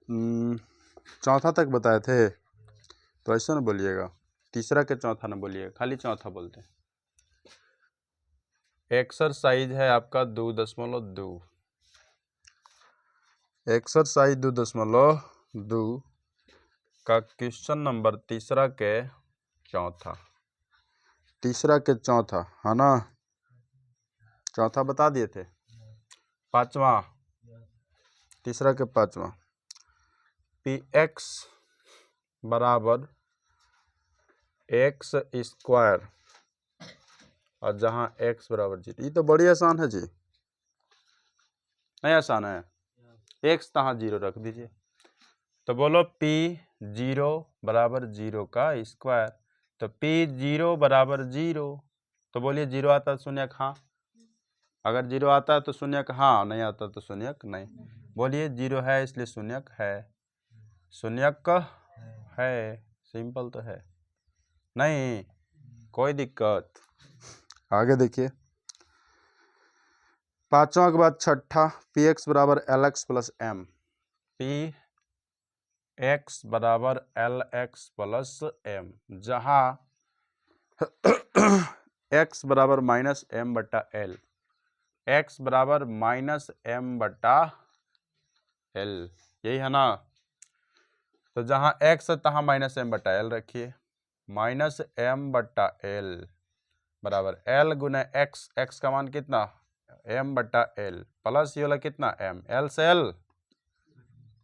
चौथा तक बताए थे तो ऐसा ना बोलिएगा, तीसरा के चौथा ना बोलिएगा, खाली चौथा बोलते हैं। एक्सरसाइज है आपका 2.2, एक्सरसाइज 2.2 का क्वेश्चन नंबर तीसरा के चौथा, तीसरा के चौथा है ना, चौथा बता दिए थे। पांचवा, तीसरा के पांचवा, पी एक्स बराबर एक्स स्क्वायर और जहाँ एक्स बराबर 0, ये तो बड़ी आसान है जी, नहीं आसान है, एक्स तहाँ 0 रख दीजिए। तो बोलो पी 0 बराबर 0 का स्क्वायर, तो पी 0 बराबर 0, तो बोलिए 0 आता है शून्यक हाँ, अगर 0 आता है तो शून्यक हाँ, नहीं आता तो शून्यक नहीं। बोलिए 0 है इसलिए शून्यक है, शून्यक है, सिंपल तो है, नहीं कोई दिक्कत। आगे देखिए, पांचवा के बाद छठा, पी एक्स बराबर L x plus M, P x बराबर एल एक्स प्लस एम, जहाँ एक्स बराबर माइनस एम बटा एल, एक्स बराबर माइनस एम बटा एल, यही है ना। तो जहाँ एक्स है तहाँ माइनस एम बटा एल रखिए, माइनस एम बटा एल बराबर एल गुना एक्स, एक्स का मान कितना एम बटा एल, प्लस ये वाला कितना एम, एल से एल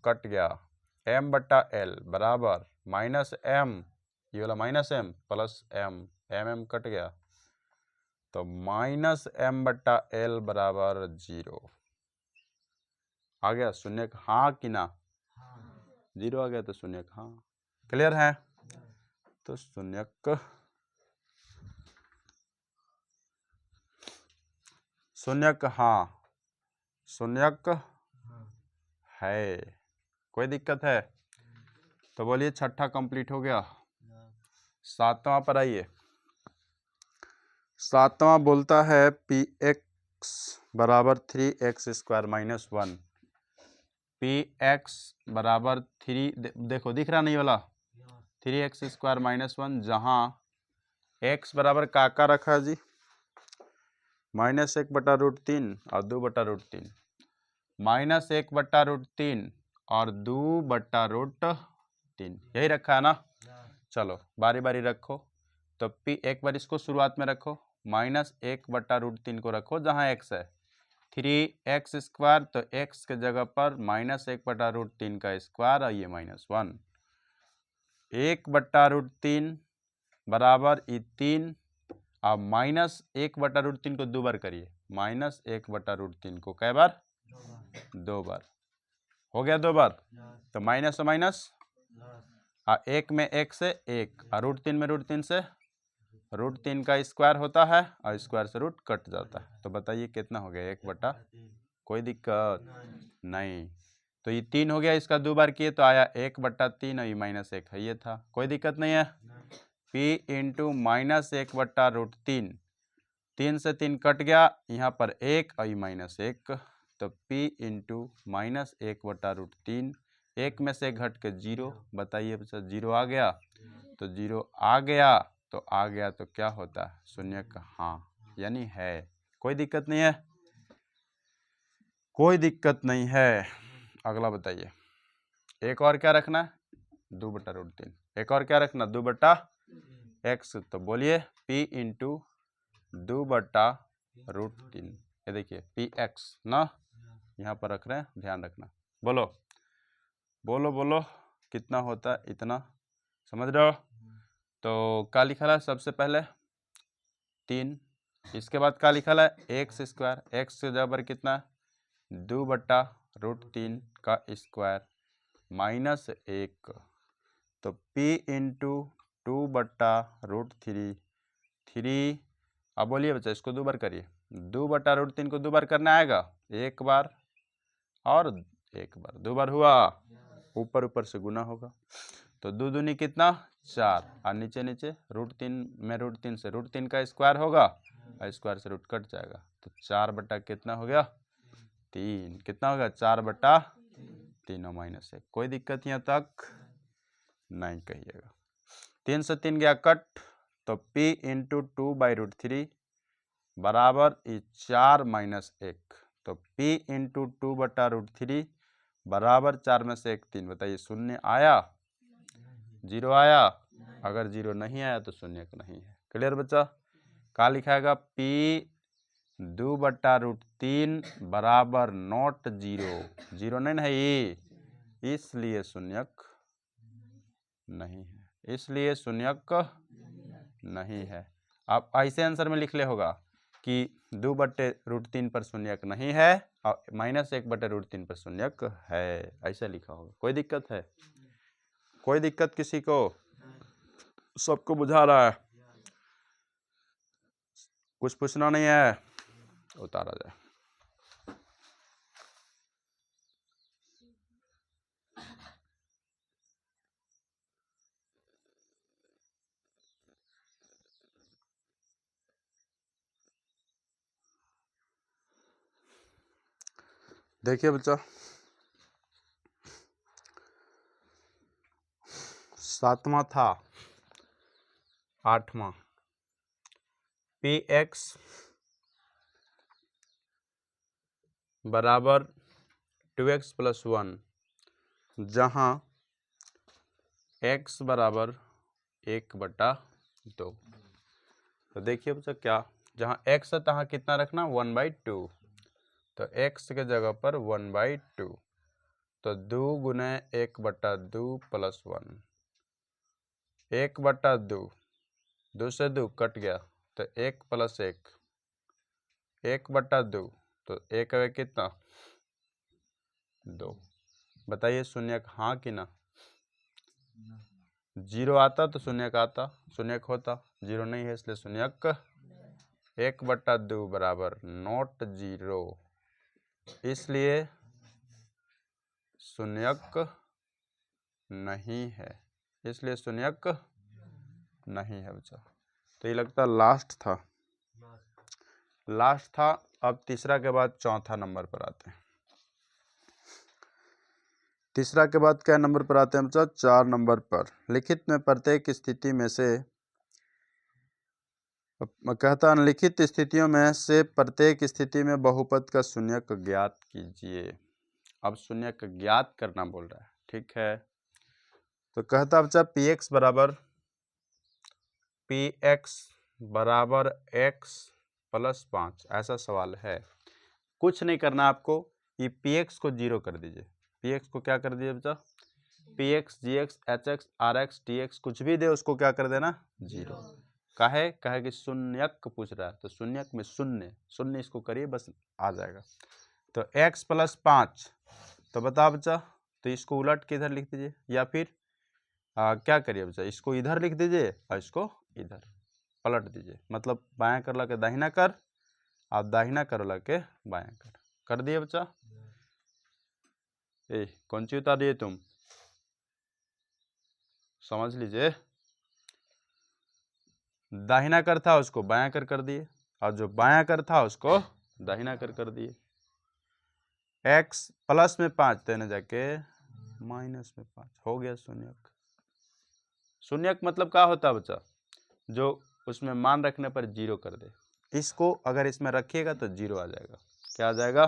कट गया, एम बटा एल बराबर माइनस एम, ये वाला minus M plus M, M M cut गया, तो माइनस एम बटा एल बराबर 0 आ गया। शून्यक हाँ कि ना, 0 आ गया तो शून्यक हाँ, क्लियर है। तो शून्यक, शून्यक हाँ, शून्यक है, कोई दिक्कत है। तो बोलिए छठा कंप्लीट हो गया। सातवां पर आइए, सातवां बोलता है पी एक्स बराबर 3x square minus 1, P x बराबर 3, देखो दिख रहा नहीं वाला 3x स्क्वायर माइनस 1, जहाँ x बराबर काका रखा है जी -1/√3 और 2/√3, -1/√3 और 2/√3, यही रखा है ना। चलो बारी बारी रखो, तो पी एक बार इसको शुरुआत में रखो, -1/√3 को रखो जहाँ x है, 3x स्क्वायर, तो x के जगह पर -1/√3 का स्क्वायर और ये -1, 1/√3 बराबर ये 3, अब -1/√3 को 2 बार करिए, -1/√3 को कै बार, 2 बार, हो गया 2 बार, तो माइनस और माइनस, एक में एक से एक, और √3 में √3 से, √3 का स्क्वायर होता है और स्क्वायर से रूट कट जाता है, तो बताइए कितना हो गया 1/, कोई दिक्कत नहीं। तो ये 3 हो गया, इसका 2 बार किए तो आया 1/3 और ये -1 है, ये था, कोई दिक्कत नहीं है। p इंटू -1/√3, 3 से 3 कट गया, यहाँ पर 1 और ये -1, तो p इंटू -1/√3, 1 में से घट के 0, बताइए बच्चा 0 आ गया, तो 0 आ गया, तो आ गया तो क्या होता है शून्यक हाँ, यानी है, कोई दिक्कत नहीं है, कोई दिक्कत नहीं है। अगला बताइए, एक और क्या रखना है, 2/√3, एक और क्या रखना 2/x, तो बोलिए p इंटू 2/√3, ये देखिए पी एक्स ना, यहाँ पर रख रहे हैं, ध्यान रखना, बोलो बोलो बोलो कितना होता है, इतना, समझ रहे हो। तो क्या लिखा है सबसे पहले 3, इसके बाद क्या लिखा है एक्स स्क्वायर, एक्स के जगह पर कितना है 2/√3 का स्क्वायर -1, तो p इंटू 2/√3, 3, अब बोलिए बच्चा इसको 2 बार करिए, 2/√3 को 2 बार करना आएगा, एक बार और एक बार, 2 बार हुआ, ऊपर ऊपर से गुना होगा, तो 2 दूनी कितना 4, और नीचे नीचे √3 में √3 से √3 का स्क्वायर होगा और स्क्वायर से रूट कट जाएगा, तो 4 बटा कितना हो गया 3, कितना हो गया 4/3, तीनों माइनस 1। कोई दिक्कत यहाँ तक नहीं कहिएगा। 3 से 3 गया कट, तो p इंटू 2/√3 बराबर 4 माइनस 1। तो p इंटू 2/√3 बराबर 4 में से 1 3। बताइए शून्य आया, 0 आया? अगर 0 नहीं आया तो शून्य नहीं है। क्लियर बच्चा? क्या लिखाएगा? p 2/√3 बराबर नॉट 0। 0 नहीं है ये, इसलिए शून्यक नहीं है, इसलिए शून्यक नहीं है। आप ऐसे आंसर में लिख ले होगा कि 2/√3 पर शून्यक नहीं है और -1/√3 पर शून्यक है, ऐसा लिखा होगा। कोई दिक्कत है? कोई दिक्कत किसी को? सबको बुझा रहा है? कुछ पूछना नहीं है? उतारा जाए। देखिए बच्चा, 7वां था 8वां, px बराबर 2x + 1, जहाँ x बराबर 1/2। तो देखिए बच्चा क्या, जहाँ x है तहाँ कितना रखना? 1/2। तो x के जगह पर 1/2, तो 2 गुने 1/2 + 1, 1/2, 2 से 2 कट गया, तो 1 + 1, 1/2, तो 1 है कितना? 2। बताइए शून्यक हाँ कि ना? 0 आता तो शून्यक आता, शून्यक होता, 0 नहीं है इसलिए शून्यक 1/2 बराबर नॉट 0, इसलिए शून्यक नहीं है, इसलिए शून्यक नहीं है बच्चा। तो ये लगता लास्ट था, लास्ट था। अब तीसरा के बाद चौथा नंबर पर आते हैं। तीसरा के बाद क्या नंबर पर आते हैं बच्चा? 4 नंबर पर। लिखित में प्रत्येक स्थिति में से, कहता है लिखित स्थितियों में से प्रत्येक स्थिति में बहुपद का शून्यक ज्ञात कीजिए। अब शून्यक ज्ञात करना बोल रहा है, ठीक है। तो कहता बच्चा px बराबर x + 5, ऐसा सवाल है। कुछ नहीं करना आपको, ये px को 0 कर दीजिए। px को क्या कर दीजिए बच्चा? px, gx, hx, rx, tx कुछ भी दे उसको क्या कर देना? 0। काहे कि शून्यक पूछ रहा है, तो शून्यक में शून्य, शून्य इसको करिए बस आ जाएगा। तो x + 5, तो बता बच्चा, तो इसको उलट के इधर लिख दीजिए, या फिर क्या करिए बच्चा, इसको इधर लिख दीजिए और इसको इधर पलट दीजिए। मतलब बायां कर ला के दाहिना कर, आप दाहिना कर ला के बायां कर दिए बच्चा। कौन सी उतार दिए तुम? समझ लीजिए, दाहिना कर था उसको बायां कर दिए, और जो बायां कर था उसको दाहिना कर दिए। x प्लस में 5 देने जाके माइनस में 5 हो गया शून्यक। शून्यक मतलब क्या होता है बच्चा? जो उसमें मान रखने पर 0 कर दे। इसको अगर इसमें रखिएगा तो 0 आ जाएगा। क्या आ जाएगा?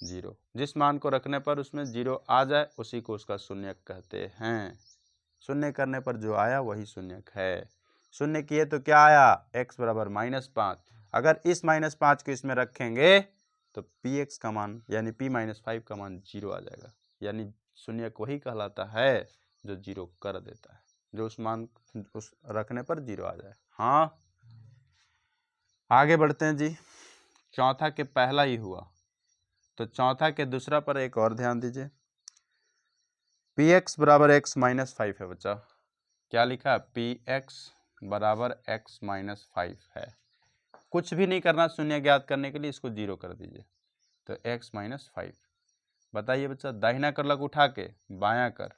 0। जिस मान को रखने पर उसमें 0 आ जाए उसी को उसका शून्यक कहते हैं। शून्य करने पर जो आया वही शून्यक है। शून्य किए तो क्या आया? x बराबर -5। अगर इस -5 को इसमें रखेंगे तो px का मान यानी p - 5 का मान 0 आ जाएगा। यानी शून्यक वही कहलाता है जो 0 कर देता है, जो उस मान उस रखने पर 0 आ जाए। हाँ, आगे बढ़ते हैं जी। चौथा के पहला ही हुआ, तो चौथा के दूसरा पर एक और ध्यान दीजिए। px बराबर x - 5 है बच्चा। क्या लिखा है? px बराबर x - 5 है। कुछ भी नहीं करना शून्य ज्ञात करने के लिए, इसको 0 कर दीजिए, तो x - 5। बताइए बच्चा, दाहिना कर लग उठा के बायां कर,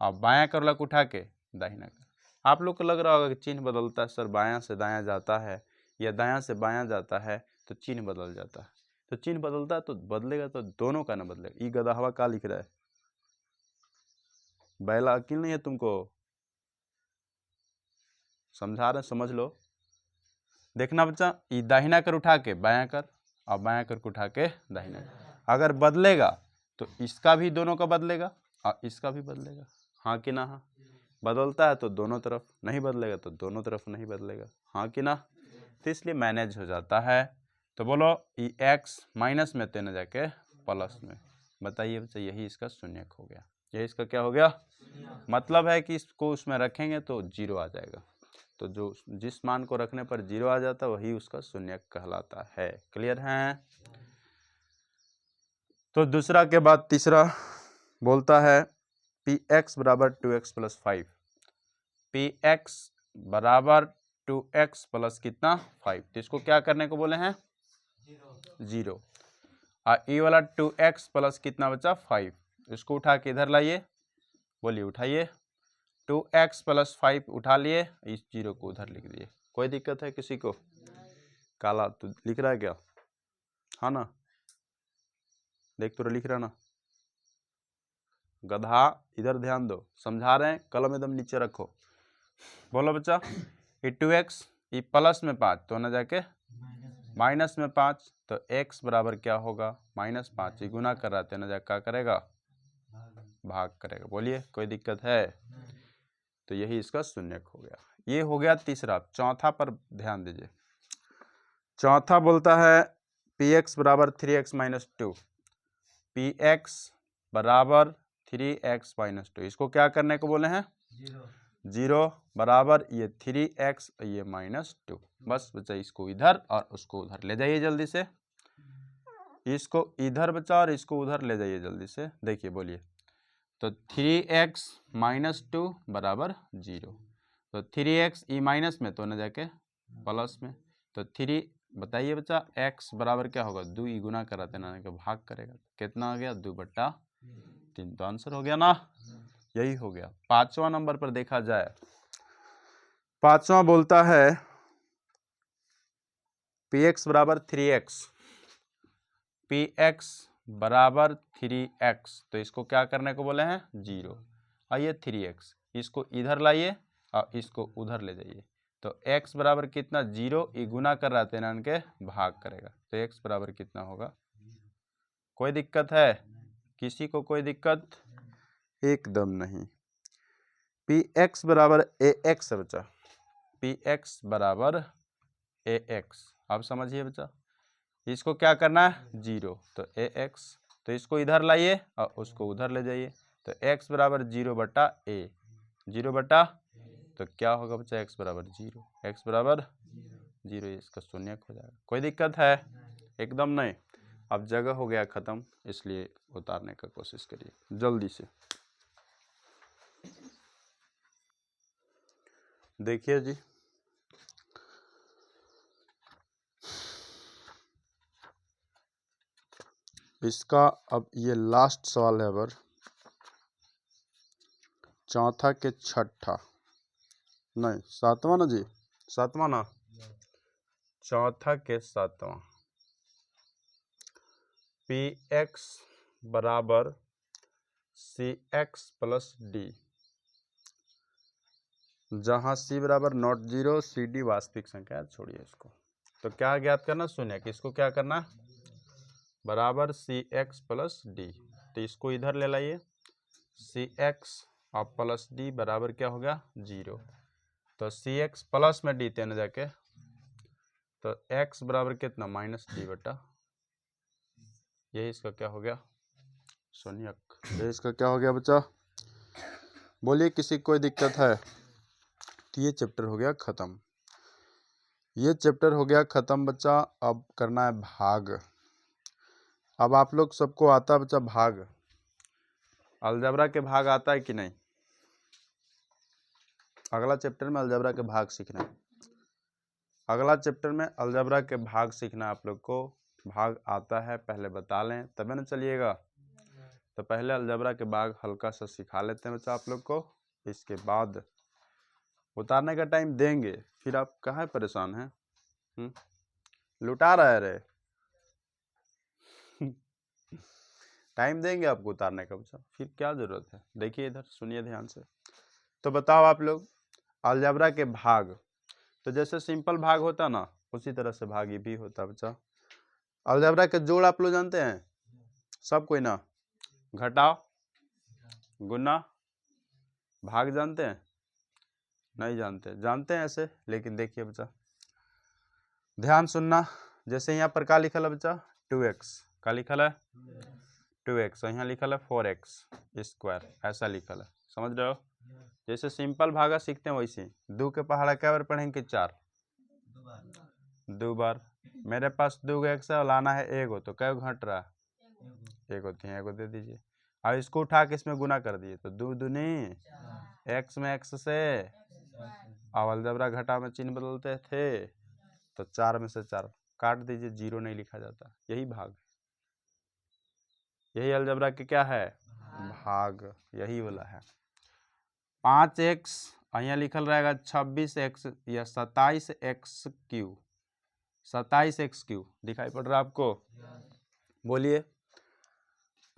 और बायां कर लग उठा के दाहिना कर। आप लोग को लग रहा होगा कि चिन्ह बदलता है सर, बायां से दायां जाता है या दायां से बायां जाता है तो चिन्ह बदल जाता है। तो चिन्ह बदलता है तो बदलेगा, तो दोनों का ना बदलेगा। ई गधा हवा का लिख रहा है, बैला अकील नहीं है तुमको, समझा रहे, समझ लो। देखना बच्चा, ई दाहिना कर उठा के बायां कर और बायां कर को उठा के दाहिना कर, अगर बदलेगा तो इसका भी दोनों का बदलेगा और इसका भी बदलेगा, हाँ कि ना? हाँ, बदलता है तो दोनों तरफ, नहीं बदलेगा तो दोनों तरफ नहीं बदलेगा, हाँ कि ना? तो इसलिए मैनेज हो जाता है। तो बोलो ई एक्स माइनस में तेने जाके प्लस में, बताइए बच्चा, यही इसका शून्यक हो गया, यही इसका क्या हो गया? मतलब है कि इसको उसमें रखेंगे तो जीरो आ जाएगा, तो जो जिस मान को रखने पर जीरो आ जाता है वही उसका शून्यक कहलाता है। क्लियर है? तो दूसरा के बाद तीसरा बोलता है पी एक्स बराबर 2x प्लस 5, पी एक्स बराबर 2x प्लस कितना 5, तो इसको क्या करने को बोले हैं? जीरो। और ई वाला 2x प्लस कितना बचा 5, इसको उठा के इधर लाइए, बोलिए उठाइए, 2x प्लस 5 उठा लिए, इस जीरो को उधर लिख दिए। कोई दिक्कत है किसी को? काला तो लिख रहा है क्या? हाँ ना, देख तो लिख रहा ना, गधा इधर ध्यान दो, समझा रहे हैं, कलम एकदम नीचे रखो। बोलो बच्चा, ई 2x ई प्लस में 5 तो ना जाके माइनस में 5, तो x बराबर क्या होगा? -5, ये गुना कर रहा था ना, जाके क्या करेगा? भाग करेगा। बोलिए कोई दिक्कत है? तो यही इसका शून्यक हो गया। ये हो गया तीसरा। चौथा पर ध्यान दीजिए, चौथा बोलता है पी एक्स बराबर 3x माइनस 2, पी एक्स बराबर 3x माइनस 2, इसको क्या करने को बोले हैं? जीरो बराबर ये 3x ये -2। बस बच्चा इसको इधर और उसको उधर ले जाइए जल्दी से, इसको इधर बच्चा और इसको उधर ले जाइए जल्दी से। देखिए बोलिए, तो 3x माइनस 2 बराबर 0, तो 3x ई माइनस में तो ना जाके प्लस में, तो 3 बताइए बच्चा x बराबर क्या होगा? 2, ई गुना कराते ना के भाग करेगा, कितना आ गया? 2/3, तो आंसर हो गया ना, यही हो गया। पांचवा नंबर पर देखा जाए, पांचवा बोलता है पी एक्स बराबर 3x, पी एक्स बराबर 3x, तो इसको क्या करने को बोले हैं? जीरो। आइए 3x, इसको इधर लाइए और इसको उधर ले जाइए, तो x बराबर कितना? 0, ई गुना कर रहा था इनके भाग करेगा, तो x बराबर कितना होगा? कोई दिक्कत है किसी को? कोई दिक्कत एकदम नहीं। पी एक्स बराबर ए एक्स है बच्चा, पी एक्स बराबर ए एक्स, आप समझिए बच्चा, इसको क्या करना है? जीरो, तो ए एक्स, तो इसको इधर लाइए और उसको उधर ले जाइए, तो x बराबर 0/a, 0/, तो क्या होगा बच्चा? x बराबर 0, x बराबर 0, इसका शून्यक हो जाएगा। कोई दिक्कत है? एकदम नहीं। अब जगह हो गया खत्म, इसलिए उतारने का कोशिश करिए जल्दी से। देखिए जी, इसका अब ये लास्ट सवाल है, अगर चौथा के छठा नहीं सातवां ना जी, सातवां ना, चौथा के सातवां, पी एक्स बराबर सी एक्स प्लस डी, जहां सी बराबर नॉट जीरो, सी डी वास्तविक संख्या, छोड़िए इसको। तो क्या ज्ञात करना? शून्य, किसको क्या करना? बराबर सी एक्स प्लस डी, तो इसको इधर ले लाइए, सी एक्स और प्लस डी बराबर क्या हो गया? 0, तो सी एक्स प्लस में डी तेने जाके, तो x बराबर कितना? -d/, यही इसका क्या हो गया? शून्यक। ये इसका क्या हो गया बच्चा? बोलिए किसी कोई दिक्कत है? तो ये चैप्टर हो गया खत्म, ये चैप्टर हो गया खत्म बच्चा। अब करना है भाग। अब आप लोग सबको आता है बच्चा भाग? अलजेब्रा के भाग आता है कि नहीं? अगला चैप्टर में अलजेब्रा के भाग सीखना है, अगला चैप्टर में अलजेब्रा के भाग सीखना है आप लोग को। भाग आता है पहले बता लें तभी ना चलिएगा, तो पहले अलजेब्रा के भाग हल्का सा सिखा लेते हैं बच्चा आप लोग को, इसके बाद उतारने का टाइम देंगे। फिर आप कहाँ परेशान हैं? लुटा रहा है रे। टाइम देंगे आपको उतारने का बच्चा, फिर क्या जरूरत है। देखिए इधर सुनिए ध्यान से। तो बताओ आप लोग अलजेब्रा के भाग, तो जैसे सिंपल भाग होता ना उसी तरह से भाग ये भी होता बच्चा। अलजेब्रा के जोड़ आप लोग जानते हैं सब कोई ना, घटाओ गुना भाग जानते हैं? नहीं जानते, जानते हैं ऐसे, लेकिन देखिए बच्चा ध्यान सुनना। जैसे यहाँ पर क्या लिखल है बच्चा 2x, क्या लिखल है 2x, यहाँ लिखल है 4x स्क्वायर, ऐसा लिखल है, समझ रहे हो। जैसे सिंपल भागा सीखते हैं वैसे 2 के पहाड़ा क्या बार पढ़ेंगे 4, 2 बार। मेरे पास 2 x है और लाना है एगो, तो क्या घट रहा है एगो, तो एगो दे दीजिए। अब इसको उठा के इसमें गुना कर दिए तो 2 दूनी x में x से, अब अलजेब्रा घटा में चिन्ह बदलते थे तो 4 में से 4 काट दीजिए, 0 नहीं लिखा जाता, यही भाग, यही अलजेब्रा के क्या है भाग, यही वाला है। 5x यहाँ लिखल रहेगा 26x या 27x3, 27x3 दिखाई पड़ रहा है आपको। बोलिए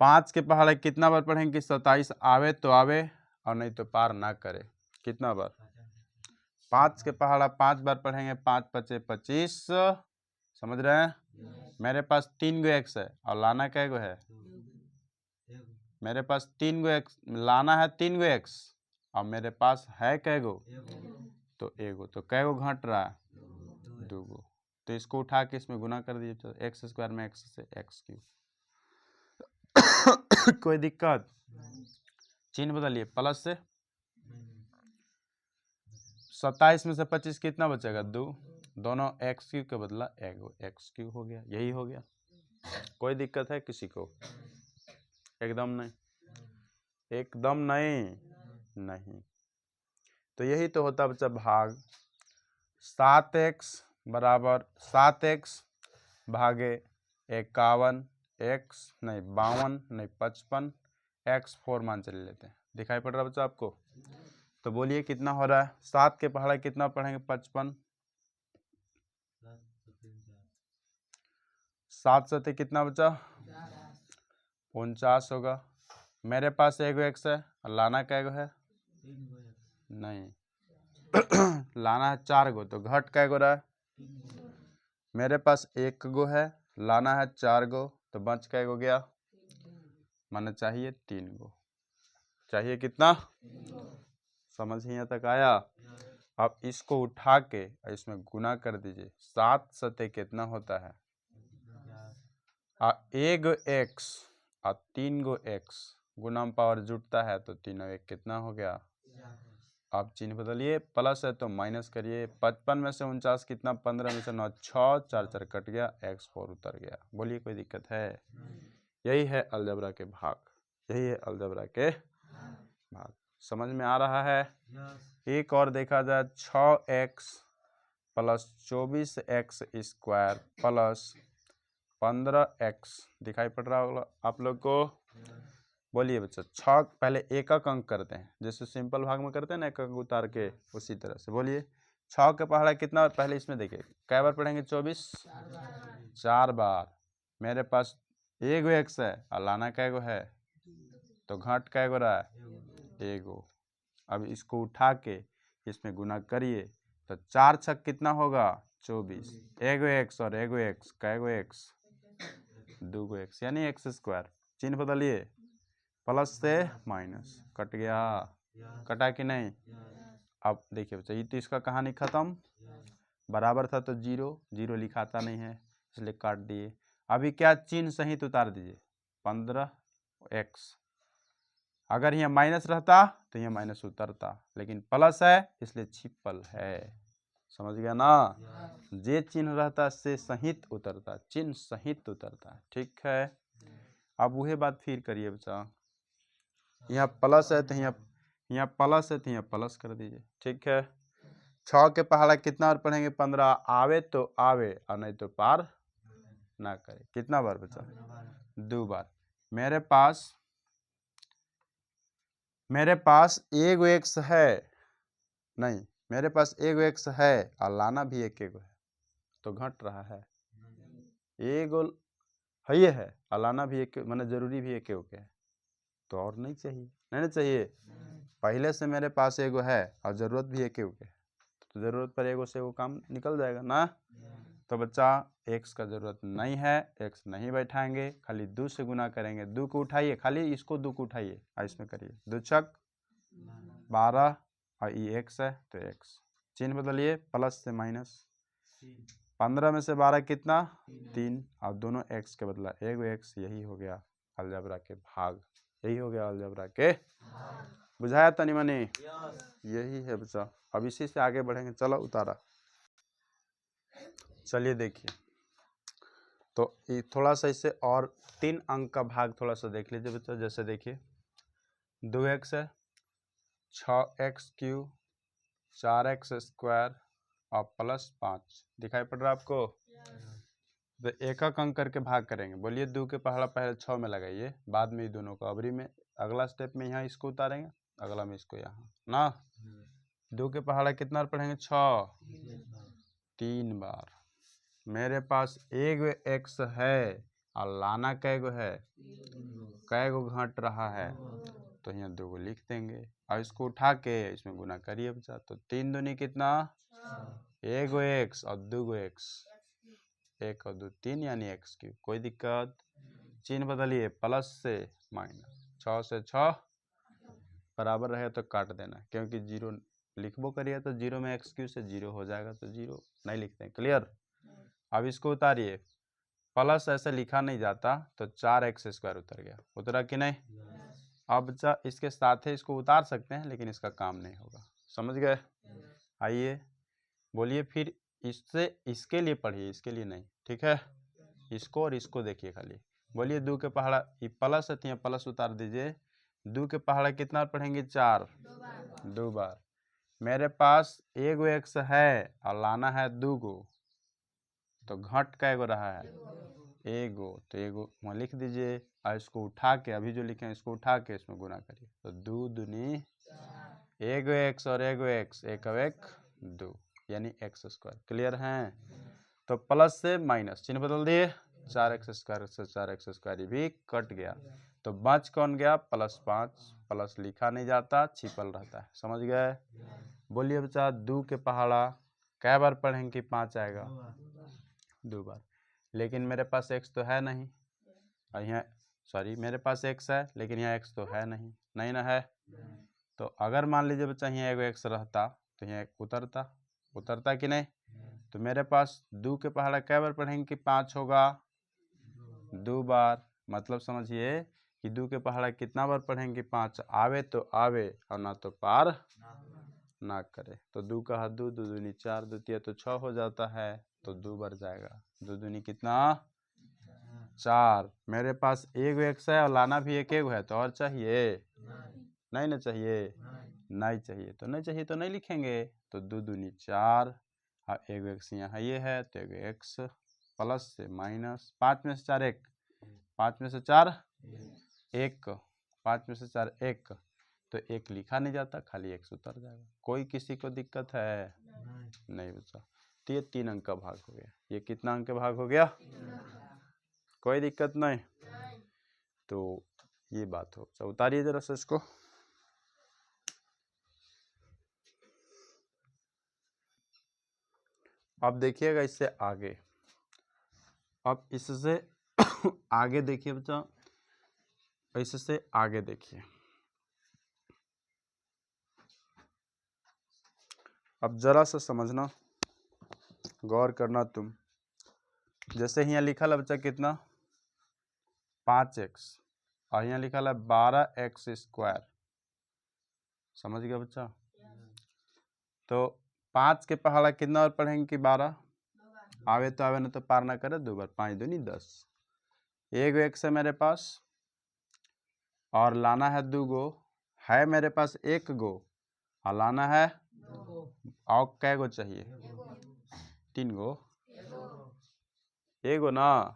5 के पहाड़े कितना बार पढ़ेंगे कि 27 आवे तो आवे और नहीं तो पार ना करे, कितना बार 5 के पहाड़ा 5 बार पढ़ेंगे, 5 पचे 25, समझ रहे हैं। मेरे पास 3 गो x है और लाना कै गो है, मेरे पास 3 गो x, लाना है 3 गो x और मेरे पास है कै गो, तो एगो, तो कै गो घट रहा है 2 गो, तो इसको उठा के इसमें गुना कर दीजिए, तो x स्क्वायर में x से x3। कोई दिक्कत, चिन्ह बदलिए प्लस से, 27 में से 25 कितना बचेगा 2, दोनों x3 के बदला एगो x3 हो गया, यही हो गया। कोई दिक्कत है किसी को? एकदम नहीं, एकदम नहीं। तो यही तो होता बच्चा भाग। 7x बराबर 7x भागे 51 x नहीं 52 नहीं 55 x4 मान चले लेते हैं, दिखाई पड़ रहा बच्चा आपको। तो बोलिए कितना हो रहा है, 7 के पहाड़ा कितना पढ़ेंगे 55, 7 से कितना बचा 49 होगा। मेरे पास एगो x है और लाना कै गो है, नहीं लाना है 4 गो, तो घट कै गो रहा है, मेरे पास 1 गो है, लाना है 4 गो, तो बच कै गो गया, माने चाहिए 3 गो, चाहिए कितना, समझ यहाँ तक आया। अब इसको उठा के इसमें गुना कर दीजिए, 7 सते कितना होता है, एक x और 3 गो x, गुना में पावर जुटता है तो 3 और 1 कितना हो गया। आप चिन्ह बदलिए, प्लस है तो माइनस करिए, 55 में से 49 कितना, 15 में से 9 6, 4 4 कट गया, x4 उतर गया। बोलिए कोई दिक्कत है? यही है अलजेब्रा के भाग, यही है अलजेब्रा के भाग, समझ में आ रहा है। एक और देखा जाए 6x plus 24x square plus 15x, दिखाई पड़ रहा होगा आप लोग को। बोलिए बच्चा 6, पहले एकक अंक करते हैं, जैसे सिंपल भाग में करते हैं ना एक अंक उतार के, उसी तरह से। बोलिए 6 के पहाड़ा कितना, पहले इसमें देखिए कै बार पढ़ेंगे 24, 4 बार। मेरे पास एगो x है और लाना कै गो है, तो घट कै गो रहा है एगो। अब इसको उठा के इसमें गुना करिए तो 4 छक कितना होगा 24, एगो x और एगो x, कै गो x 2 गो x यानी x स्क्वायर। चिन्ह बदलिए, प्लस से माइनस कट गया, कटा कि नहीं। अब देखिए बच्चा ये तो इसका कहानी खत्म, बराबर था तो 0 0 लिखाता नहीं है इसलिए काट दिए। अभी क्या चिन्ह सहित उतार दीजिए 15x, अगर यहाँ माइनस रहता तो यहाँ माइनस उतरता, लेकिन प्लस है इसलिए छिपल है, समझ गया ना। जे चिन्ह रहता से सहित उतरता, चिन्ह सहित उतरता, ठीक है। अब वही बात फिर करिए बच्चा, यहाँ प्लस है तो यहाँ प्लस है तो यहाँ प्लस कर दीजिए, ठीक है। 6 के पहाड़ा कितना बार पढ़ेंगे 15, आवे तो आवे और नहीं तो पार ना करे, कितना बार बचा 2 बार। मेरे पास एगो x है, नहीं मेरे पास एगो x है और लाना भी एक एगो है, तो घट रहा है एगो है ये है, और लाना भी एक मैंने जरूरी भी एक है, तो और नहीं चाहिए, नहीं चाहिए। पहले से मेरे पास एगो है और ज़रूरत भी एक है, तो ज़रूरत पर एगो से वो काम निकल जाएगा ना। तो बच्चा एक्स का ज़रूरत नहीं है, एक्स नहीं बैठाएंगे, खाली 2 से गुना करेंगे। 2 को उठाइए, खाली इसको 2 को उठाइए और इसमें करिए, 2 छक 12 और ये एक्स है तो एक्स, चिन्ह बदलिए प्लस से माइनस। 15 में से 12 कितना 3, और दोनों एक्स के बदला एगो एक्स, यही हो गया अलजेब्रा के भाग, यही हो गया अलजेब्रा के। बुझाया तनी मनी? यही है बच्चा। अब इसी से आगे बढ़ेंगे। चलो उतारा, चलिए देखिए, तो ये थोड़ा सा इससे और 3 अंक का भाग थोड़ा सा देख लीजिए बच्चा। जैसे देखिए 2x है, 6x³ 4x² और प्लस 5 दिखाई पड़ रहा है आपको। तो एक एक अंक करके भाग करेंगे। बोलिए 2 के पहाड़ा पहले 6 में लगाइए, बाद में ही दोनों को अबरी में अगला स्टेप में यहाँ इसको उतारेंगे, अगला में इसको यहाँ ना। 2 के पहाड़ा कितना पढ़ेंगे 6, 3 बार। मेरे पास एक एक्स है और लाना कैगो है, कैगो घट रहा है, तो यहाँ 2 को लिख देंगे और इसको उठा के इसमें गुना करिए बच्चा। तो 3 दूनी कितना, एगो एक्स और 2 एक्स, 1 और 2 3 यानी x³। कोई दिक्कत? चिन्ह बदलिए प्लस से माइनस, 6 से 6 बराबर रहे तो काट देना, क्योंकि 0 लिखबो करिए तो 0 में x³ से 0 हो जाएगा, तो 0 नहीं लिखते हैं। क्लियर? अब इसको उतारिए, प्लस ऐसे लिखा नहीं जाता, तो 4x² उतर गया, उतरा कि नहीं? अब बच्चा इसके साथ ही इसको उतार सकते हैं, लेकिन इसका काम नहीं होगा, समझ गए? आइए बोलिए फिर इससे इसके लिए पढ़िए, इसके लिए नहीं, ठीक है? इसको और इसको देखिए खाली। बोलिए 2 के पहाड़ा, ये प्लस है, प्लस उतार दीजिए। 2 के पहाड़ा कितना पढ़ेंगे 4, 2 बार। मेरे पास एगो एक्स है और लाना है 2 गो, तो घट कैगो रहा है, एगो, तो एगो वहाँ लिख दीजिए और इसको उठा के, अभी जो लिखे हैं इसको उठा के इसमें गुना करिए, तो 2 दूनी एगो एक्स और एगो एक्स, एक और एक 2 यानी x²। क्लियर हैं? तो प्लस से माइनस चिन्ह बदल दिए, 4x² से 4x² भी कट गया, तो बच कौन गया +5। प्लस लिखा नहीं जाता, छिपल रहता है, समझ गए? बोलिए बच्चा 2 के पहाड़ा कै बार पढ़ेंगे कि 5 आएगा? 2 बार। लेकिन मेरे पास x तो है नहीं, और यहाँ सॉरी मेरे पास x है लेकिन यहाँ x तो है नहीं, नहीं ना है। तो अगर मान लीजिए बच्चा यहाँ एगो x रहता तो यहाँ उतरता कि नहीं? तो मेरे पास 2 के पहाड़ा कै बार पढ़ेंगे कि 5 होगा? 2 बार। मतलब समझिए कि 2 के पहाड़ा कितना बार पढ़ेंगे? 5। आवे तो आवे और ना तो पार ना करे। तो 2 का 2, 2 दूनी 4, 2 तिया तो 6 हो जाता है, तो 2 बार जाएगा। 2 दूनी कितना 4। मेरे पास एगो एक्स है और लाना भी एक एगो है, तो और चाहिए? नहीं ना चाहिए? नहीं चाहिए तो नहीं चाहिए, तो नहीं लिखेंगे। तो 2 दूनी 4 और एगो एक्स यहाँ ये है, तो एगो एक्स प्लस से माइनस, 5 में से 4 1, 5 में से 4 1, 5 में से 4 1, तो 1 लिखा नहीं जाता, खाली x उतर जाएगा। कोई किसी को दिक्कत है? नहीं बच्चा। तो ये 3 अंक का भाग हो गया। ये कितना अंक का भाग हो गया? कोई दिक्कत नहीं। तो ये बात हो, तो उतारिए जरा से इसको। अब देखिएगा इससे आगे, अब इससे आगे देखिए बच्चा, इससे आगे देखिए। अब जरा सा समझना, गौर करना तुम। जैसे यहाँ लिखा है बच्चा कितना 5x और यहाँ लिखा है 12x², समझ गया बच्चा? तो 5 के पहाड़ा कितना बार पढ़ेंगे कि 12? आवे तो आवे, ना तो पार ना करे, 2 बार। 5 दूनी 10। एगो एक्स है मेरे पास और लाना है 2 गो, है मेरे पास 1 गो और लाना है और कै गो चाहिए? 3 गो। एगो ना?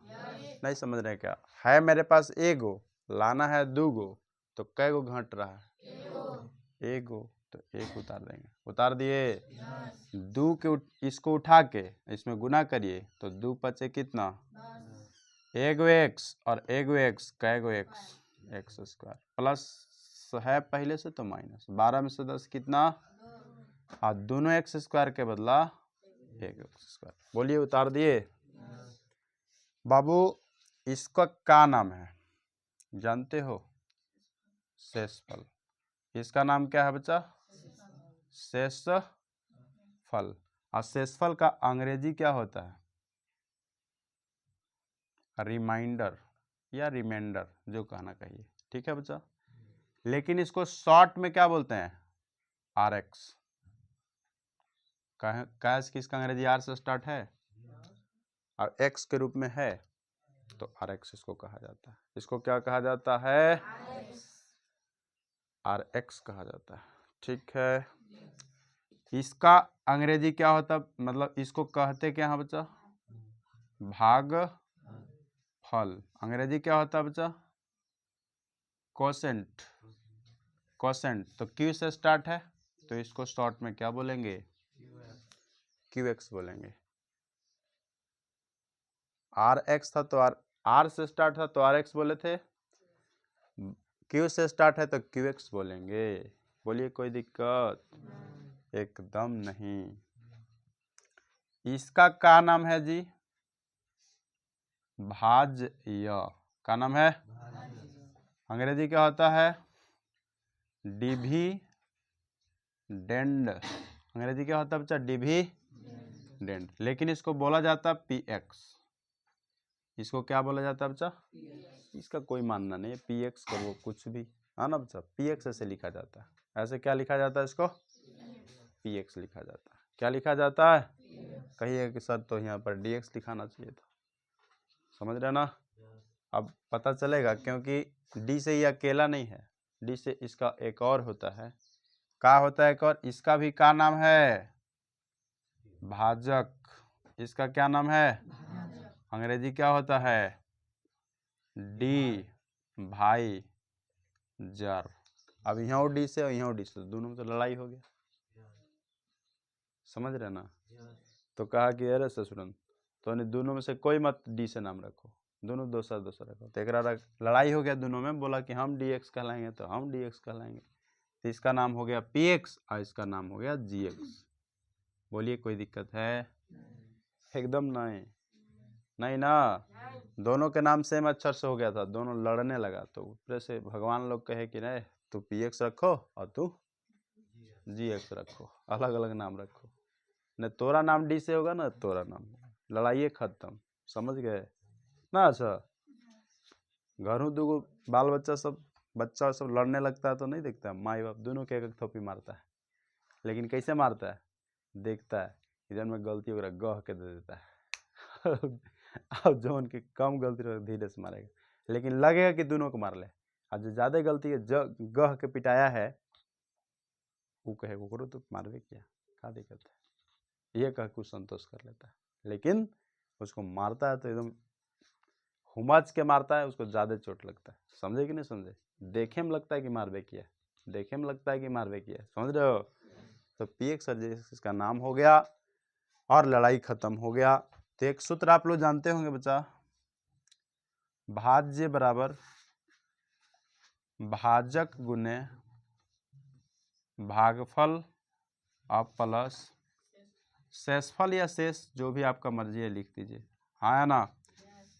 नहीं समझ रहे क्या? है मेरे पास एगो, लाना है 2 गो, तो कै गो घट रहा है? एगो, तो 1 उतार देंगे। उतार दिए। 2 के इसको उठा के इसमें गुना करिए, तो 2 पचे कितना एगो एक्स और एगो एक्स, कैगो एक्स, एक्स स्क्वायर प्लस है पहले से तो माइनस, 12 में से 10 कितना, हाँ दोनों एक्स स्क्वायर के बदला एक एक्स स्क्वायर। बोलिए उतार दिए बाबू। इसका क्या नाम है जानते हो, शेषफल। इसका नाम क्या है बच्चा, शेषफल। और शेषफल का अंग्रेजी क्या होता है, रिमाइंडर या रिमाइंडर, जो कहना कहिए, ठीक है बच्चा। लेकिन इसको शॉर्ट में क्या बोलते हैं, आर एक्स। कैश किसका अंग्रेजी आर से स्टार्ट है और एक्स के रूप में है, तो आर एक्स इसको कहा जाता है। इसको क्या कहा जाता है, आर एक्स कहा जाता है, ठीक है। इसका अंग्रेजी क्या होता, मतलब इसको कहते क्या है बच्चा, भागफल। अंग्रेजी क्या होता है बच्चा, कोसेंट। कोसेंट तो क्यू से स्टार्ट है, तो इसको शॉर्ट में क्या बोलेंगे, क्यू एक्स बोलेंगे। आर एक्स था तो आर से स्टार्ट था तो आर एक्स बोले थे, क्यू से स्टार्ट है तो क्यू एक्स बोलेंगे। बोलिए कोई दिक्कत, एकदम नहीं। इसका क्या नाम है जी, भाज्य। क्या नाम है, अंग्रेजी क्या होता है, डिविडेंड। अंग्रेजी क्या होता है बच्चा, डिविडेंड। लेकिन इसको बोला जाता है पी एक्स। इसको क्या बोला जाता है बच्चा, इसका कोई मानना नहीं है, पी एक्स करो कुछ भी, हाँ ना बच्चा, पी एक्स ऐसे लिखा जाता है। ऐसे क्या लिखा जाता है, इसको पी एक्स लिखा जाता है। क्या लिखा जाता है, कहिए कि सर तो यहाँ पर डी एक्स लिखाना चाहिए था, समझ रहे ना। अब पता चलेगा, क्योंकि डी से ये अकेला नहीं है, डी से इसका एक और होता है। क्या होता है एक और, इसका भी क्या नाम है, भाजक। इसका क्या नाम है, अंग्रेजी क्या होता है, डी भाई जर। अब यहाँ डी से और यहाँ डी से, दोनों में तो लड़ाई हो गया, समझ रहे ना। तो कहा कि अरे ससुरन, तो दोनों में से कोई मत डी से नाम रखो, दोनों दोसर दोसर रखो। तो एक लड़ाई हो गया दोनों में, बोला कि हम डी एक्स कहलाएंगे तो हम डी एक्स कहलाएंगे। तो इसका नाम हो गया पी एक्स और इसका नाम हो गया जी एक्स। बोलिए कोई दिक्कत है, एकदम नहीं, नहीं ना। दोनों के नाम सेम अक्षर से हो गया था, दोनों लड़ने लगा, तो ऊपर से भगवान लोग कहे कि नहीं तू पी एक्स रखो और तू जी एक्स रखो, अलग अलग नाम रखो। न तोरा नाम डी से होगा ना तोरा नाम, लड़ाई खत्म, समझ गए ना। अच्छा, घरों दूगो बाल बच्चा सब लड़ने लगता है तो नहीं देखता है, माई बाप दोनों के एक एक थोपी मारता है। लेकिन कैसे मारता है, देखता है इधर में गलती वगैरह गह के दे देता है अब जो उनकी कम गलती रहे धीरे से मारेगा, लेकिन लगेगा कि दोनों को मार ले। और जो ज्यादा गलती है गह के पिटाया है, वो कहे वो तो मारवे क्या दिक्कत है, ये कह कुछ संतोष कर लेता है। लेकिन उसको मारता है तो एकदम हुमच के मारता है, उसको ज्यादा चोट लगता है। समझे कि नहीं समझे, देखे में लगता है कि मारवे किया, देखे में लगता है कि मारवे किया, समझ रहे हो। तो पी एक्स इसका नाम हो गया और लड़ाई खत्म हो गया। तो एक सूत्र आप लोग जानते होंगे बच्चा, भाज्य बराबर भाजक गुने भागफल और प्लस शेषफल या शेष, जो भी आपका मर्जी है लिख दीजिए, हाँ या ना।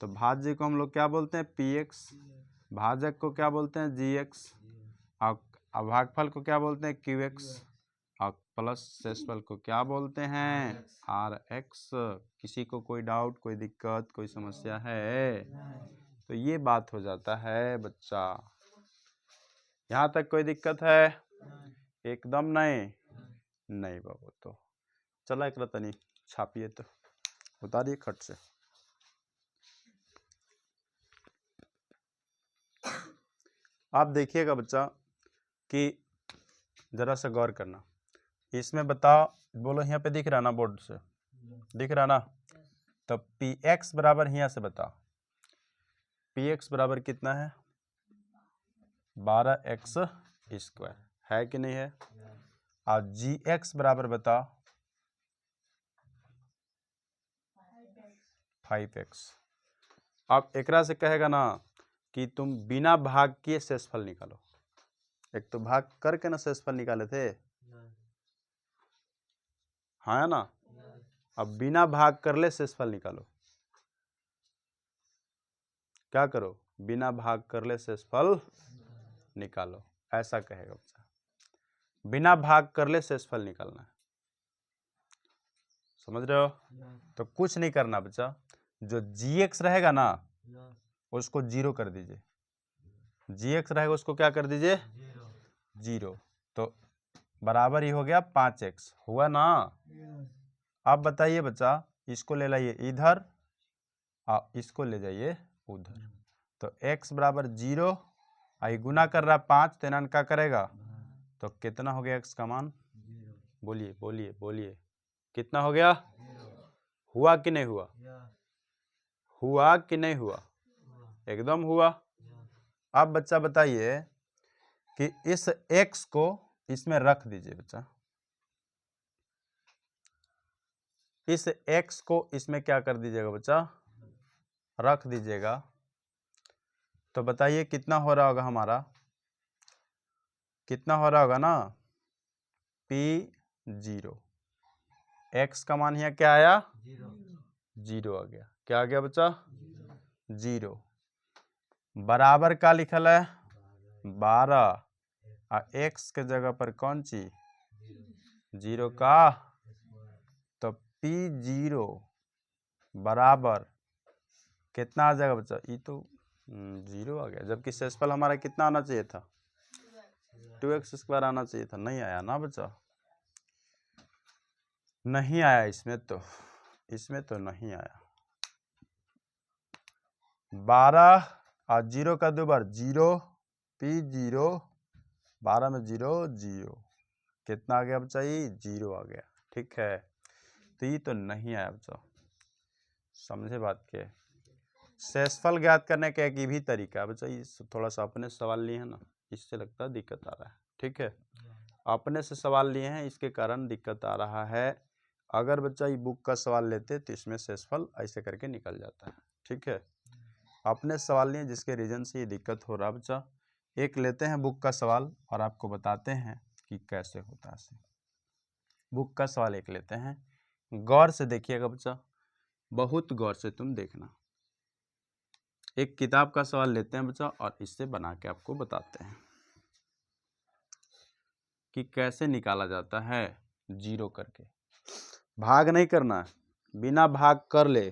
तो भाज्य को हम लोग क्या बोलते हैं, पी एक्स। भाजक को क्या बोलते हैं, जी एक्स। और भागफल को क्या बोलते हैं, क्यू एक्स। और प्लस शेषफल को क्या बोलते हैं, आर एक्स। किसी को कोई डाउट, कोई दिक्कत, कोई समस्या है, तो ये बात हो जाता है बच्चा। यहाँ तक कोई दिक्कत है, एकदम नहीं, नहीं बाबू। तो चला एक तनी छापिए तो उतारिए खट से। आप देखिएगा बच्चा कि जरा सा गौर करना, इसमें बताओ, बोलो यहाँ पे दिख रहा ना, बोर्ड से दिख रहा ना। तो पी एक्स बराबर यहाँ से बताओ, पी एक्स बराबर कितना है, 12x स्क्वायर, है कि नहीं है। और जी एक्स बराबर बताओ 5x। अब एकरा से कहेगा ना कि तुम बिना भाग किए शेषफल निकालो। एक तो भाग करके ना शेषफल निकाले थे, हाँ है ना। अब बिना भाग कर ले शेषफल निकालो। क्या करो, बिना भाग कर ले शेषफल निकालो, ऐसा कहेगा बच्चा। बिना भाग कर ले शेषफल निकालना है, समझ रहे हो। तो कुछ नहीं करना बच्चा, जो gx रहेगा ना उसको 0 कर दीजिए। gx रहेगा उसको क्या कर दीजिए, 0। तो बराबर ही हो गया 5x, हुआ ना। अब बताइए बच्चा, इसको ले लाइए इधर और इसको ले जाइए उधर। तो x बराबर 0, आई गुना कर रहा 5, तेनान क्या करेगा, तो कितना हो गया x का मान, बोलिए बोलिए बोलिए, कितना हो गया, हुआ कि नहीं हुआ, हुआ कि नहीं हुआ, एकदम हुआ। अब बच्चा बताइए कि इस x को इसमें रख दीजिए बच्चा, इस x को इसमें क्या कर दीजिएगा बच्चा, रख दीजिएगा। तो बताइए कितना हो रहा होगा हमारा, कितना हो रहा होगा ना, P0। x का मान यहाँ क्या आया, 0 आ गया। क्या आ गया बच्चा, 0। बराबर का लिखल है 12, और x के जगह पर कौन चीज, 0 का। तो P0 बराबर कितना आ जाएगा बच्चा, ये तो 0 आ गया, जबकि शेषफल हमारा कितना आना चाहिए था, 2x² आना चाहिए था, नहीं आया ना बच्चा, नहीं आया इसमें तो, इसमें तो नहीं आया। 12 और 0 का 2 बार 0, P0, 12 में 0 0, कितना आ गया बच्चा, ये 0 आ गया। ठीक है, तो ये तो नहीं आया बच्चा, समझे बात के। शेषफल ज्ञात करने का एक ये भी तरीका है बच्चा, ये थोड़ा सा अपने सवाल लिए हैं ना, इससे लगता है दिक्कत आ रहा है। ठीक है, अपने से सवाल लिए हैं, इसके कारण दिक्कत आ रहा है। अगर बच्चा ये बुक का सवाल लेते तो इसमें शेषफल ऐसे करके निकल जाता है। ठीक है, अपने सवाल लिए जिसके रीजन से ये दिक्कत हो रहा है बच्चा। एक लेते हैं बुक का सवाल और आपको बताते हैं कि कैसे होता है। बुक का सवाल एक लेते हैं, गौर से देखिएगा बच्चा, बहुत गौर से तुम देखना। एक किताब का सवाल लेते हैं बच्चा और इससे बना के आपको बताते हैं कि कैसे निकाला जाता है 0 करके। भाग नहीं करना है, बिना भाग कर ले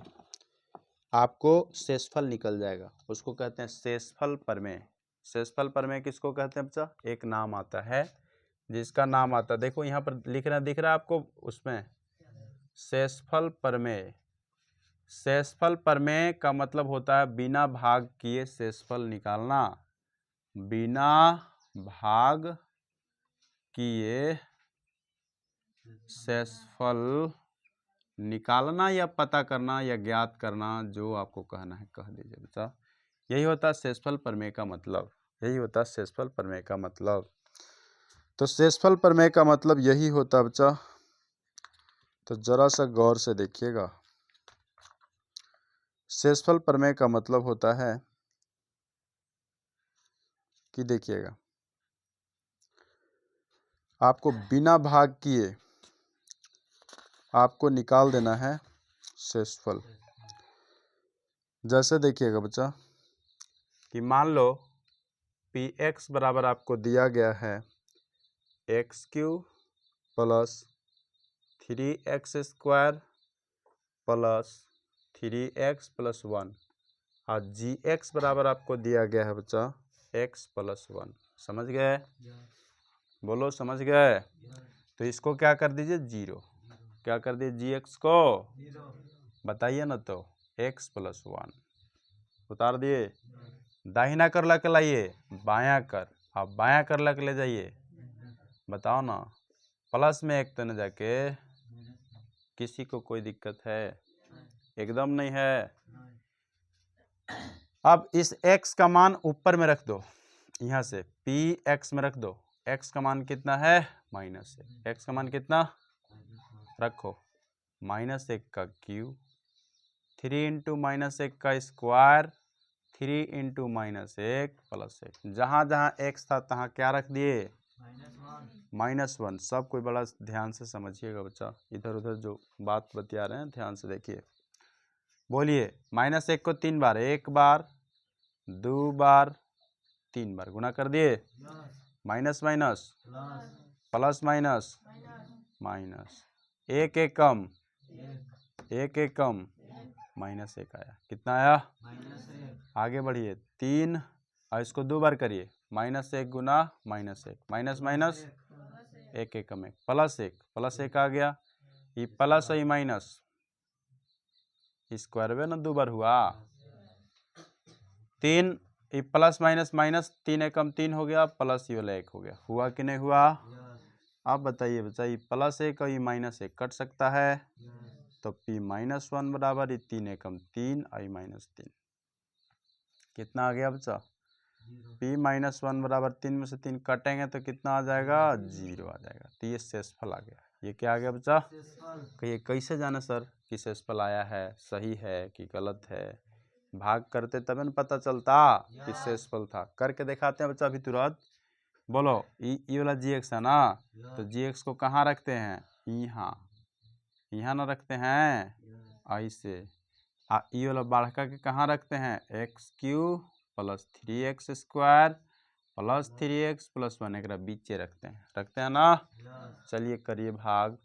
आपको शेषफल निकल जाएगा, उसको कहते हैं शेषफल प्रमेय। शेषफल प्रमेय किसको कहते हैं बच्चा, एक नाम आता है जिसका नाम आता है, देखो यहाँ पर लिखना दिख रहा है आपको, उसमें शेषफल प्रमेय। शेषफल प्रमेय का मतलब होता है बिना भाग किए शेषफल निकालना, बिना भाग किए शेषफल निकालना या पता करना या ज्ञात करना, जो आपको कहना है कह दीजिए बच्चा। यही होता है शेषफल प्रमेय का मतलब, यही होता है शेषफल प्रमेय का मतलब। तो शेषफल प्रमेय का मतलब यही होता है बच्चा। तो जरा सा गौर से देखिएगा, शेषफल प्रमेय का मतलब होता है कि देखिएगा, आपको बिना भाग किए आपको निकाल देना है शेषफल। जैसे देखिएगा बच्चा कि मान लो Px बराबर आपको दिया गया है x³ plus 3x² plus 3x plus 1, और gx बराबर आपको दिया गया है बच्चा x प्लस 1। समझ गए, बोलो समझ गए। तो इसको क्या कर दीजिए 0, क्या कर दीजिए gx को, बताइए ना, तो x प्लस 1 उतार दिए, दाहिना कर ला के लाइए बायां कर, अब बायां कर ला के ले जाइए, बताओ ना, प्लस में एक तो न जाके, किसी को कोई दिक्कत है, एकदम नहीं है। अब इस x का मान ऊपर में रख दो, यहाँ से Px में रख दो, x का मान कितना है -1, x का मान कितना रखो, -1 का क्यूब 3 इंटू माइनस 1 का स्क्वायर, 3 इंटू माइनस 1 प्लस 1। जहाँ जहाँ एक्स था तहाँ क्या रख दिए, -1। सब कोई बड़ा ध्यान से समझिएगा बच्चा, इधर उधर जो बात बतिया रहे हैं ध्यान से देखिए। बोलिए, -1 को 3 बार, 1 बार 2 बार 3 बार गुना कर दिए, minus minus plus minus minus, एक एक कम, एक एक कम, -1 आया। कितना आया, आगे बढ़िए, 3 और इसको 2 बार करिए, -1 गुना -1, माइनस माइनस एक एक कम, एक प्लस 1 आ गया। ये प्लस और ये माइनस स्क्वायर में ना 2 बार हुआ, 3 ये प्लस माइनस माइनस, 3 एकम 3 हो गया, प्लस ये वाला 1 हो गया। हुआ कि नहीं हुआ? आप बताइए बच्चा, ये +1 और ये -1 कट सकता है, तो p-1 बराबर ये 3 एकम 3 और -3 कितना आ गया बच्चा, p-1 बराबर 3 में से 3 कटेंगे तो कितना आ जाएगा, 0 आ जाएगा। तो ये शेषफल आ गया। ये क्या आ गया बच्चा, ये कैसे जाने सर कि शेषफल आया है, सही है कि गलत है? भाग करते तभी न पता चलता कि शेषफल था। करके दिखाते हैं बच्चा अभी तुरंत। बोलो, ये वाला gx है ना, तो gx को कहाँ रखते हैं, यहाँ ना रखते हैं, ऐसे। ये वाला बढ़ा के कहाँ रखते हैं, x³ + 3x² + 3x + 1 एक बीचे रखते हैं ना। चलिए करिए भाग।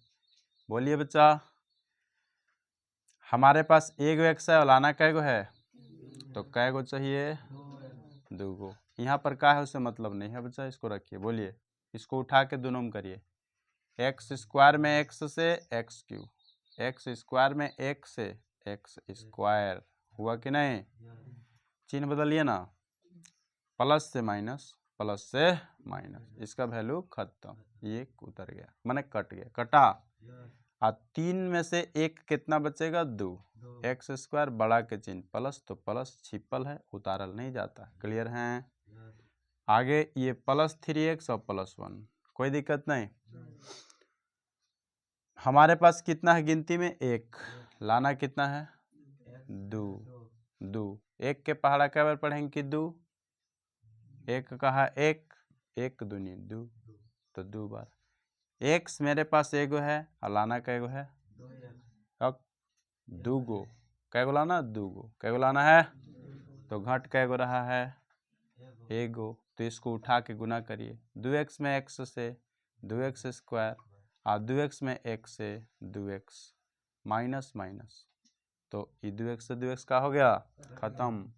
बोलिए बच्चा, हमारे पास एक x है और लाना कैगो है, तो कैगो चाहिए, 2 गो। यहाँ पर क्या है उससे मतलब नहीं है बच्चा, इसको रखिए। बोलिए, इसको उठा के दोनों में करिए, x² में x से x³ x² में x से x², हुआ कि नहीं? चिन्ह बदलिए ना, प्लस से माइनस, प्लस से माइनस, इसका वैल्यू खत्म, ये उतर गया, माने कट गया, कटा। और 3 में से 1 कितना बचेगा, 2। x² बड़ा के चिन्ह प्लस, तो प्लस छिपल है, उतारल नहीं जाता। क्लियर है? आगे ये +3x और +1, कोई दिक्कत नहीं। हमारे पास कितना है गिनती में, 1, लाना कितना है, 2। 1 के पहाड़ा क्या बार पढ़ेंगे कि 2, 1 कहा 1, 1 दूनी 2, तो 2 बार। x मेरे पास एगो है और लाना कैगो है, अब 2 गो। कैगो लाना, 2 गो। कैगो लाना है, तो घट कैगो रहा है, एगो। तो इसको उठा के गुना करिए, 2x में x से 2x² और 2x में x से 2x, माइनस माइनस, तो ये 2x से 2x का हो गया, खत्म।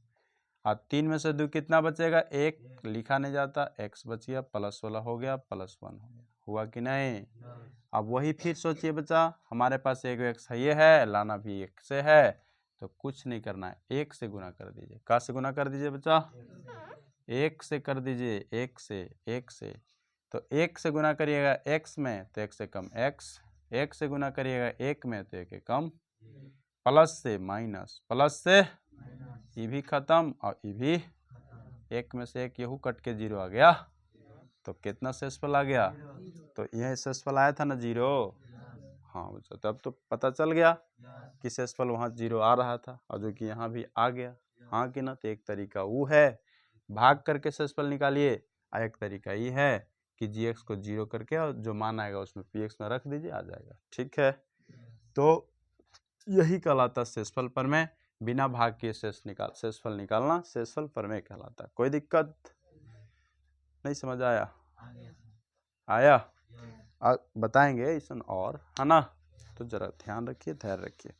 और 3 में से 2 कितना बचेगा, 1 लिखा नहीं जाता, x बच गया, प्लस वाला हो गया, +1 हो गया। हुआ कि नहीं? अब वही फिर सोचिए बच्चा, हमारे पास एक x है, ये है, लाना भी 1 से है, तो कुछ नहीं करना है, 1 से गुना कर दीजिए। कहाँ से गुना कर दीजिए बच्चा, 1 से कर दीजिए, 1 से। तो 1 से गुना करिएगा x में, तो 1 से कम x, 1 से गुना करिएगा 1 में, तो 1 कम, प्लस से माइनस, प्लस से ये भी खत्म और ये भी, 1 में से 1 यहू कट के 0 आ गया, तो कितना शेषफल आ गया, तो यह शेषफल आया था ना 0। हाँ बच्चा, तब तो पता चल गया कि शेषफल वहाँ 0 आ रहा था, और जो कि यहाँ भी आ गया। हाँ कि ना? तो एक तरीका वो है भाग करके शेषफल निकालिए, और एक तरीका ये है कि gx को 0 करके और जो मान आएगा उसमें px में रख दीजिए, आ जाएगा। ठीक है, तो यही कहलाता शेषफल प्रमेय। बिना भाग के शेषफल निकालना शेषफल प्रमेय कहलाता। कोई दिक्कत नहीं? समझ आया? बताएंगे ऐसा और, है ना? तो जरा ध्यान रखिए, धैर्य रखिए।